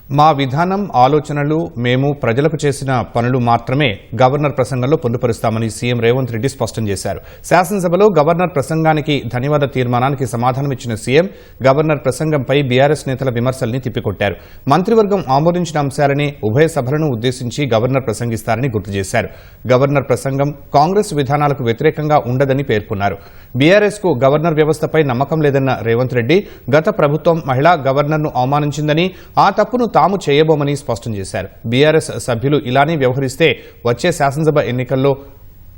మా విధానం ఆలోచనలు మేము ప్రజలకు చేసిన పనులు మాత్రమే గవర్నర్ ప్రసంగంలో పొందుపరుస్తామని సీఎం రేవంత్ రెడ్డి స్పష్టం చేశారు. శాసనసభలో గవర్నర్ ప్రసంగానికి ధన్యవాద తీర్మానానికి సమాధానమిచ్చిన సీఎం గవర్నర్ ప్రసంగంపై బీఆర్ఎస్ నేతల విమర్శల్ని తిప్పికొట్టారు. మంత్రివర్గం ఆమోదించిన అంశాలని ఉభయ సభలను ఉద్దేశించి గవర్నర్ ప్రసంగిస్తారని గుర్తు చేశారు. గవర్నర్ ప్రసంగం కాంగ్రెస్ విధానాలకు వ్యతిరేకంగా ఉండదని పేర్కొన్నారు. బీఆర్ఎస్ కు గవర్నర్ వ్యవస్థపై నమ్మకం లేదన్న రేవంత్ రెడ్డి గత ప్రభుత్వం మహిళా గవర్నర్ను అవమానించిందని ఆ తప్పును తాము చేయబోమని స్పష్టం చేశారు. బీఆర్ఎస్ సభ్యులు ఇలానే వ్యవహరిస్తే వచ్చే శాసనసభ ఎన్నికల్లో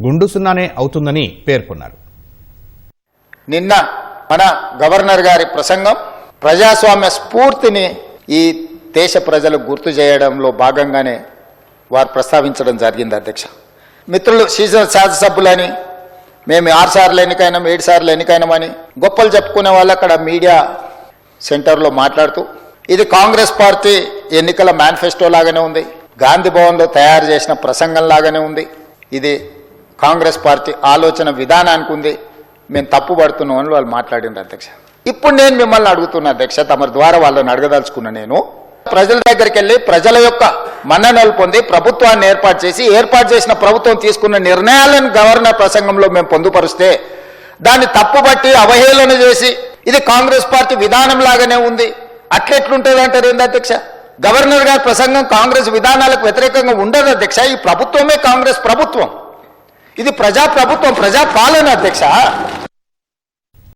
గుండు సున్నానే అవుతుందని పేర్కొన్నారు. నిన్న మన గవర్నర్ గారి ప్రసంగం ప్రజాస్వామ్య స్ఫూర్తిని ఈ దేశ ప్రజలకు గుర్తు చేయడంలో భాగంగానే వారు ప్రస్తావించడం జరిగింది. అధ్యక్ష, మిత్రులు శాసనసభ్యులని మేము 6 సార్లు ఎన్నికైనాం, 7 సార్లు ఎన్నికైనామని గొప్పలు చెప్పుకునే వాళ్ళు అక్కడ మీడియా సెంటర్లో మాట్లాడుతూ ఇది కాంగ్రెస్ పార్టీ ఎన్నికల మేనిఫెస్టో లాగానే ఉంది, గాంధీ భవన్లో తయారు చేసిన ప్రసంగం లాగానే ఉంది, ఇది కాంగ్రెస్ పార్టీ ఆలోచన విధానానికి ఉంది, మేము తప్పుపడుతున్నాం అని వాళ్ళు మాట్లాడినారు. అధ్యక్ష, ఇప్పుడు నేను మిమ్మల్ని అడుగుతున్నా అధ్యక్ష, తమ ద్వారా వాళ్ళని అడగదలుచుకున్నా. నేను ప్రజల దగ్గరికి వెళ్ళి ప్రజల యొక్క మన్ననలు పొంది ప్రభుత్వాన్ని ఏర్పాటు చేసిన ప్రభుత్వం తీసుకున్న నిర్ణయాలను గవర్నర్ ప్రసంగంలో మేము పొందుపరిస్తే దాన్ని తప్పుబట్టి అవహేళన చేసి ఇది కాంగ్రెస్ పార్టీ విధానం లాగానే ఉంది అట్లెట్లుంటుంది అంటారు ఏంది అధ్యక్ష? గవర్నర్ గారి ప్రసంగం కాంగ్రెస్ విధానాలకు వ్యతిరేకంగా ఉండదు అధ్యక్ష. ఈ ప్రభుత్వమే కాంగ్రెస్ ప్రభుత్వం, ఇది ప్రజా ప్రభుత్వం, ప్రజా పాలన అధ్యక్ష.